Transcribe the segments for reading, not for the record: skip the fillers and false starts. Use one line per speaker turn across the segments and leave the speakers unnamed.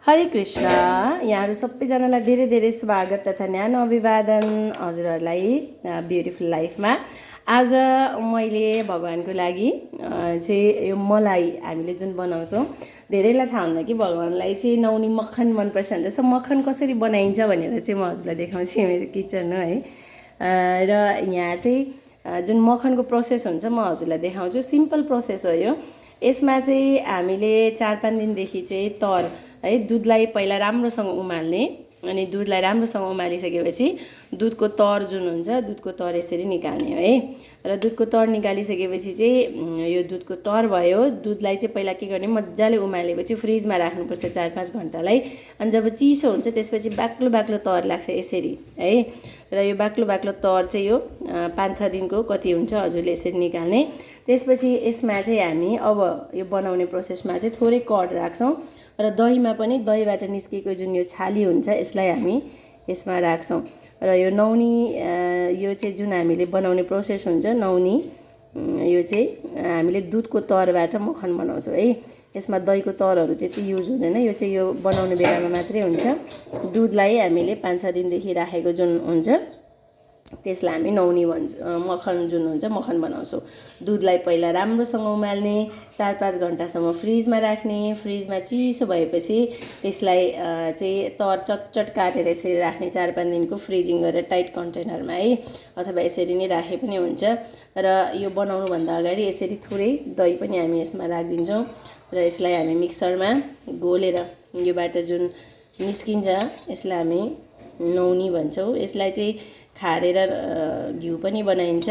हरे कृष्ण। यहाँहरू सबैजनालाई धेरै धेरै स्वागत तथा न्यानो अभिवादन हजुरहरूलाई ब्युटिफुल लाइफमा। आज मैले भगवानको लागि चाहिँ यो मलाई हामीले जुन बनाउँछौँ, धेरैलाई थाहा हुन्न कि भगवानलाई चाहिँ नौनी मक्खन मनपर्छ भनेर। सो मक्खन कसरी बनाइन्छ भनेर चाहिँ म हजुरलाई देखाउँछु मेरो किचन हो है। र यहाँ चाहिँ जुन मक्खनको प्रोसेस हुन्छ म हजुरलाई देखाउँछु। सिम्पल प्रोसेस हो यो। यसमा चाहिँ हामीले 4-5 दिनदेखि चाहिँ तर है दुधलाई पहिला राम्रोसँग उमाल्ने, अनि दुधलाई राम्रोसँग उमालिसकेपछि दुधको तर जुन हुन्छ, दुधको तर यसरी निकाल्ने है। र दुधको तर निकालिसकेपछि चाहिँ यो दुधको तर भयो, दुधलाई चाहिँ पहिला के गर्ने, मजाले उमालेपछि फ्रिजमा राख्नुपर्छ 4-5 घन्टालाई। अनि जब चिसो हुन्छ त्यसपछि बाक्लो बाक्लो तर लाग्छ यसरी है। र यो बाक्लो बाक्लो तर चाहिँ यो 5-6 दिनको कति हुन्छ हजुरले यसरी निकाल्ने। त्यसपछि यसमा चाहिँ हामी अब यो बनाउने प्रोसेसमा चाहिँ थोरै कर्ड राख्छौँ र दहीमा पनि दहीबाट निस्केको जुन यो छाली हुन्छ यसलाई हामी यसमा राख्छौँ। र यो नौनी यो चाहिँ जुन हामीले बनाउने प्रोसेस हुन्छ नौनी, यो चाहिँ हामीले दुधको तरबाट मक्खन बनाउँछौँ है। यसमा दहीको तरहरू त्यति युज हुँदैन, यो चाहिँ यो बनाउने बेलामा मात्रै हुन्छ। दुधलाई हामीले 5-6 दिनदेखि राखेको जुन हुन्छ त्यसलाई हामी नौनी भन्छ, मक्खन जुन हुन्छ मक्खन बनाउँछौँ। दुधलाई पहिला राम्रोसँग उमाल्ने, 4-5 घन्टासम्म फ्रिजमा राख्ने, फ्रिजमा चिसो भएपछि त्यसलाई चाहिँ तर चटचट काटेर यसरी राख्ने 4-5 दिनको, फ्रिजिङ गरेर टाइट कन्टेनरमा है, अथवा यसरी नै राखे पनि हुन्छ। र यो बनाउनुभन्दा अगाडि यसरी थोरै दही पनि हामी यसमा राखिदिन्छौँ र यसलाई हामी मिक्सरमा घोलेर योबाट जुन निस्किन्छ यसलाई हामी नौनी भन्छौँ। यसलाई चाहिँ खारेर घिउ पनि बनाइन्छ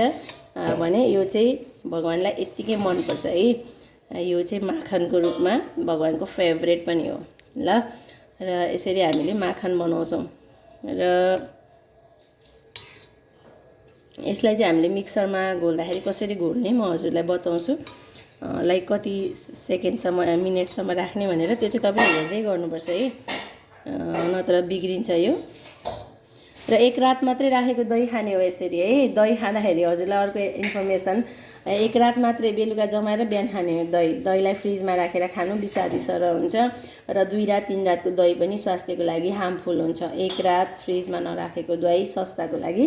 भने यो चाहिँ भगवानलाई यत्तिकै मनपर्छ है। यो चाहिँ माखनको रूपमा भगवानको फेभरेट पनि हो ल। र यसरी हामीले माखन बनाउँछौँ र यसलाई चाहिँ हामीले मिक्सरमा घोल्दाखेरि कसरी घोल्ने म हजुरलाई बताउँछु। लाइक कति सेकेन्डसम्म मिनटसम्म राख्ने भनेर, त्यो चाहिँ तपाईँले हेर्दै गर्नुपर्छ है, नत्र बिग्रिन्छ यो। र 1 रात मात्रै राखेको दही खाने हो यसरी है। दही खाँदाखेरि हजुरलाई अर्को इन्फर्मेसन, 1 रात मात्रै बेलुका जमाएर बिहान खाने हो दहीलाई फ्रिजमा राखेर खानु विषादी सरह हुन्छ। र 2 रात 3 रातको दही पनि स्वास्थ्यको लागि हार्मफुल हुन्छ। 1 रात फ्रिजमा नराखेको दही स्वास्थ्यको लागि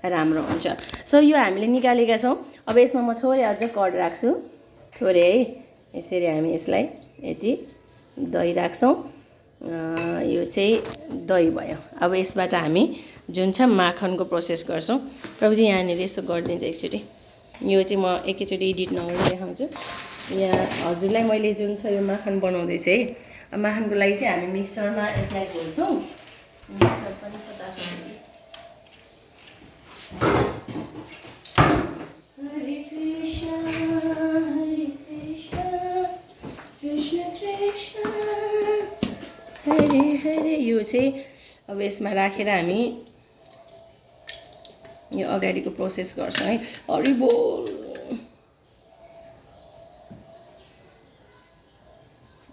राम्रो हुन्छ। सो यो हामीले निकालेका छौँ। अब यसमा म थोरै अझ कर्ड राख्छु, थोरै है। यसरी हामी यसलाई यति दही राख्छौँ। यो चाहिँ दही भयो। अब यसबाट हामी जुन छ माखनको प्रोसेस गर्छौँ। प्रभुजी यहाँनिर यसो गरिदिन्छ एकचोटि, यो चाहिँ म एकैचोटि एडिट नगरेर देखाउँछु। यहाँ हजुरलाई मैले जुन छ यो माखन बनाउँदैछु है। माखनको लागि चाहिँ हामी मिक्सरमा यसलाई घोल्छौँ। मिक्सर पनि पता छ। हरे कृष्ण कृष्ण कृष्ण हरे हरे। यो चाहिँ अब यसमा राखेर हामी यो अगाडिको प्रोसेस गर्छौँ है। हरि बोल।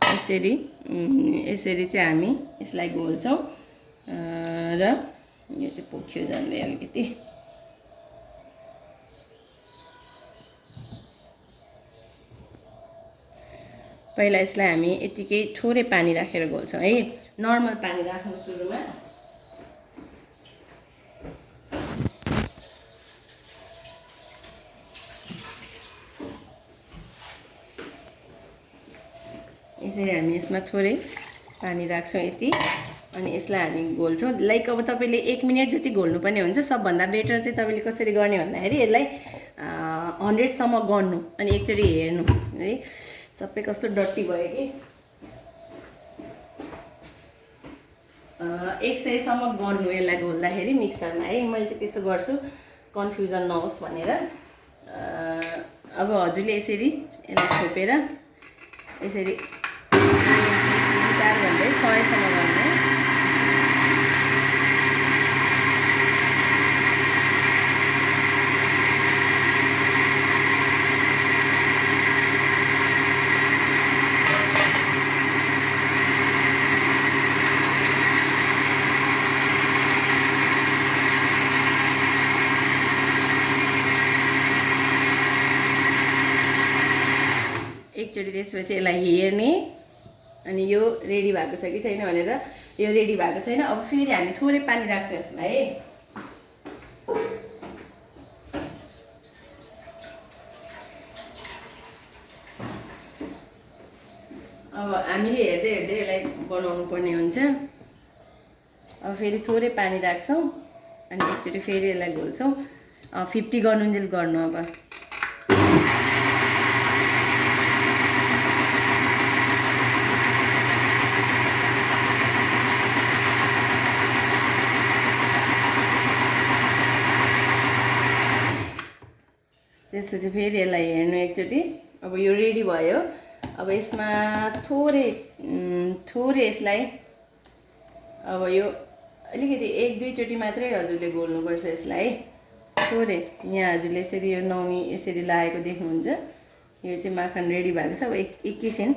यसरी चाहिँ हामी यसलाई घोल्छौँ र यो चाहिँ पोख्यो झन्डै अलिकति। पहिला यसलाई हामी यतिकै थोरै पानी राखेर घोल्छौँ है। नर्मल पानी राख्नु सुरुमा। यसरी हामी यसमा थोरै पानी राख्छौँ यति, अनि यसलाई हामी घोल्छौँ। लाइक अब तपाईँले 1 मिनट जति घोल्नुपर्ने हुन्छ। सबभन्दा बेटर चाहिँ तपाईँले कसरी गर्ने भन्दाखेरि यसलाई 100सम्म गर्नु, अनि एकचोटि हेर्नु है सबै कस्तो डट्टी भयो कि। 100सम्म गर्नु यसलाई घोल्दाखेरि मिक्सरमा है। मैले चाहिँ त्यसो गर्छु कन्फ्युजन नहोस् भनेर। अब हजुरले यसरी यसलाई छोपेर यसरी 4 भन्दै 100सम्म गर्नु है। एकचोटि त्यसपछि यसलाई हेर्ने, अनि यो रेडी भएको छ कि छैन भनेर। यो रेडी भएको छैन। अब फेरि हामी थोरै पानी राख्छौँ यसमा है। अब हामीले हेर्दै हेर्दै यसलाई बनाउनु पर्ने हुन्छ। अब फेरि थोरै पानी राख्छौँ अनि एकचोटि फेरि यसलाई घोल्छौँ। 50 गर्नुन्जेल गर्नु। अब त्यसपछि फेरि यसलाई हेर्नु एकचोटि। अब यो रेडी भयो। अब यसमा थोरै यसलाई अब यो अलिकति 1-2 चोटि मात्रै हजुरले घोल्नुपर्छ यसलाई है। थोरै यहाँ हजुरले यसरी यो नौनी यसरी लागेको देख्नुहुन्छ। यो चाहिँ माखन रेडी भएको छ। अब एकैछिन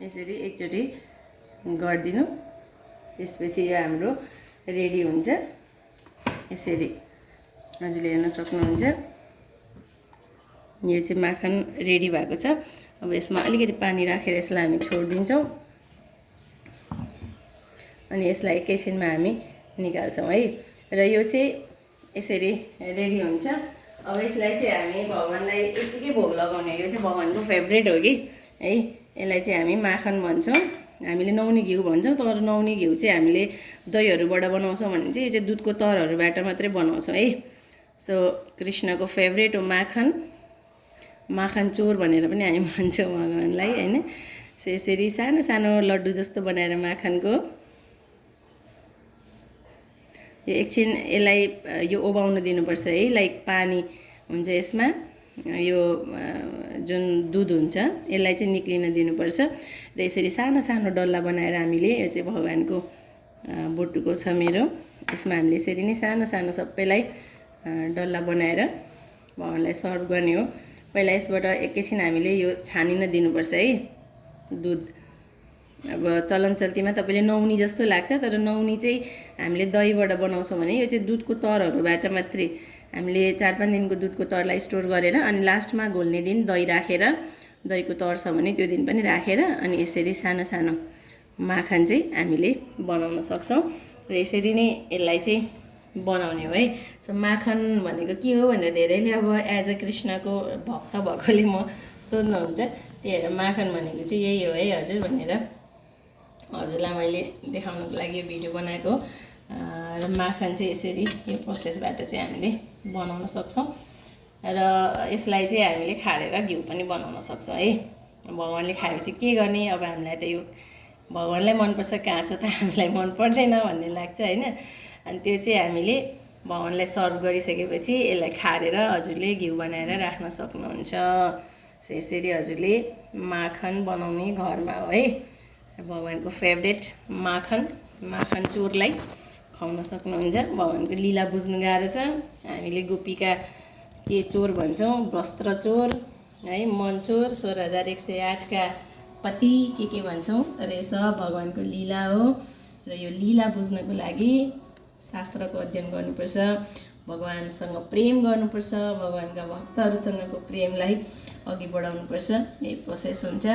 यसरी एकचोटि गरिदिनु। त्यसपछि यो हाम्रो रेडी हुन्छ। यसरी हजुरले हेर्न सक्नुहुन्छ। यो चाहिँ माखन रेडी भएको छ। अब यसमा अलिकति पानी राखेर यसलाई हामी छोडिदिन्छौँ अनि यसलाई एकैछिनमा हामी निकाल्छौँ है। र यो चाहिँ यसरी रेडी हुन्छ। अब यसलाई चाहिँ हामी भगवानलाई यतिकै भोग लगाउने। यो चाहिँ भगवानको फेभरेट हो कि है। यसलाई चाहिँ हामी माखन भन्छौँ। हामीले नौनी घिउ भन्छौँ। तर नौनी घिउ चाहिँ हामीले दहीहरूबाट बनाउँछौँ भने चाहिँ यो चाहिँ दुधको तरहरूबाट मात्रै बनाउँछौँ है। सो कृष्णको फेभरेट हो माखन। माखन चोर भनेर पनि हामी भन्छौँ भगवानलाई हैन। सो यसरी सानो सानो लड्डु जस्तो बनाएर माखनको यो एकछिन यसलाई यो ओबाउन दिनुपर्छ है। लाइक पानी हुन्छ यसमा, यो जुन दुध हुन्छ यसलाई चाहिँ निक्लिन दिनुपर्छ। र यसरी सानो सानो डल्ला बनाएर हामीले यो चाहिँ भगवानको बोटुको छ मेरो। यसमा हामीले यसरी नै सानो सानो सबैलाई डल्ला बनाएर भगवानलाई सर्भ गर्ने हो। पहिला यसबाट एकैछिन हामीले यो छानिन दिनुपर्छ है दुध। अब चलन चल्तीमा तपाईँले नौनी जस्तो लाग्छ, तर नौनी चाहिँ हामीले दहीबाट बनाउँछौँ भने यो चाहिँ दुधको तरहरूबाट मात्रै हामीले 4-5 दिनको दुधको तरलाई स्टोर गरेर अनि लास्टमा घोल्ने दिन दही राखेर, दहीको तर छ भने त्यो दिन पनि राखेर अनि यसरी सानो सानो माखन चाहिँ हामीले बनाउन सक्छौँ। र यसरी नै यसलाई चाहिँ बनाउने हो है। सो माखन भनेको के हो भनेर धेरैले अब एज अ कृष्णको भक्त भएकोले म सोध्नुहुन्छ। त्यही भएर माखन भनेको चाहिँ यही हो है हजुर भनेर हजुरलाई मैले देखाउनको लागि यो भिडियो बनाएको। र माखन चाहिँ यसरी यो प्रोसेसबाट चाहिँ हामीले बनाउन सक्छौँ। र यसलाई चाहिँ हामीले खारेर घिउ पनि बनाउन सक्छौँ है। भगवानले खाएपछि के गर्ने, अब हामीलाई त यो भगवानलाई मनपर्छ, काँचो त हामीलाई मन पर्दैन भन्ने लाग्छ हैन। अनि त्यो चाहिँ हामीले भगवानलाई सर्भ गरिसकेपछि यसलाई खारेर हजुरले घिउ बनाएर राख्न सक्नुहुन्छ। सो यसरी हजुरले माखन बनाउने घरमा हो है। भगवानको फेभरेट माखन चोरलाई खुवाउन सक्नुहुन्छ। भगवानको लीला बुझ्नु गाह्रो छ। हामीले गोपिका के चोर भन्छौँ, वस्त्र चोर है, मन चोर, 16108 का पति के भन्छौँ। तर यो सब भगवानको लीला हो। र यो लीला बुझ्नको लागि शास्त्रको अध्ययन गर्नुपर्छ, भगवानसँग प्रेम गर्नुपर्छ, भगवानका भक्तहरूसँगको प्रेमलाई अघि बढाउनुपर्छ। यही प्रोसेस हुन्छ।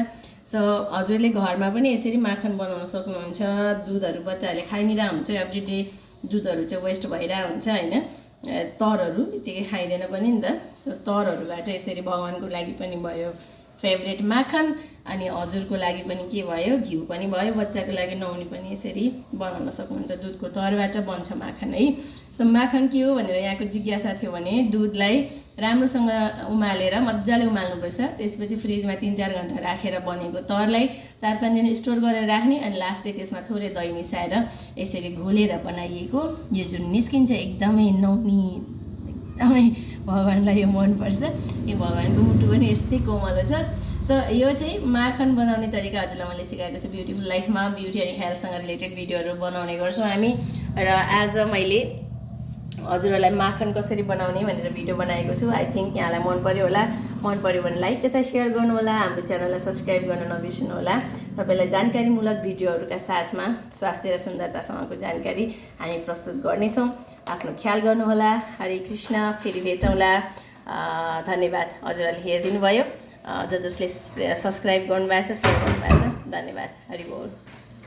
सो हजुरले घरमा पनि यसरी माखन बनाउन सक्नुहुन्छ। दुधहरू बच्चाहरूले खाइ नै रहन्छ, एभ्रीडे दुधहरू चाहिँ वेस्ट भइरहेको हुन्छ हैन। तरहरू यतिकै खाइँदैन पनि नि त। सो तरहरूबाट यसरी भगवानको लागि पनि भयो फेभरेट माखन, अनि हजुरको लागि पनि के भयो, घिउ पनि भयो, बच्चाको लागि नौनी पनि यसरी बनाउन सक्नुहुन्छ। दुधको तरबाट बन्छ माखन है। सो माखन के हो भनेर यहाँको जिज्ञासा थियो भने दुधलाई राम्रोसँग उमालेर मजाले उमाल्नुपर्छ। त्यसपछि फ्रिजमा 3-4 घण्टा राखेर बनेको तरलाई 4-5 दिन स्टोर गरेर राख्ने अनि लास्टै त्यसमा थोरै दही मिसाएर यसरी घोलेर बनाइएको यो जुन निस्किन्छ एकदमै नौनी, एकदमै भगवानलाई यो मनपर्छ। यो भगवानको मुटु पनि यस्तै कोमलो छ। सो यो चाहिँ माखन बनाउने तरिका हजुरलाई मैले सिकाएको छु। ब्युटिफुल लाइफमा ब्युटी अनि हेल्थसँग रिलेटेड भिडियोहरू बनाउने गर्छौँ हामी। र आज मैले हजुरहरूलाई माखन कसरी बनाउने भनेर भिडियो बनाएको छु। आई थिङ्क यहाँलाई मन पर्यो होला। मन पर्यो भने लाइक तथा सेयर गर्नु होला। हाम्रो च्यानललाई सब्सक्राइब गर्न नबिर्सनु होला। तपाईँलाई जानकारीमूलक भिडियोहरूका साथमा स्वास्थ्य र सुन्दरतासँगको जानकारी हामी प्रस्तुत गर्नेछौँ। आफ्नो ख्याल गर्नुहोला। हरे कृष्ण। फेरि भेटौँला। धन्यवाद हजुरहरूले हेरिदिनु भयो। जसले सब्सक्राइब गर्नुभएको छ, सेयर गर्नुभएको छ, धन्यवाद। हरि बोल।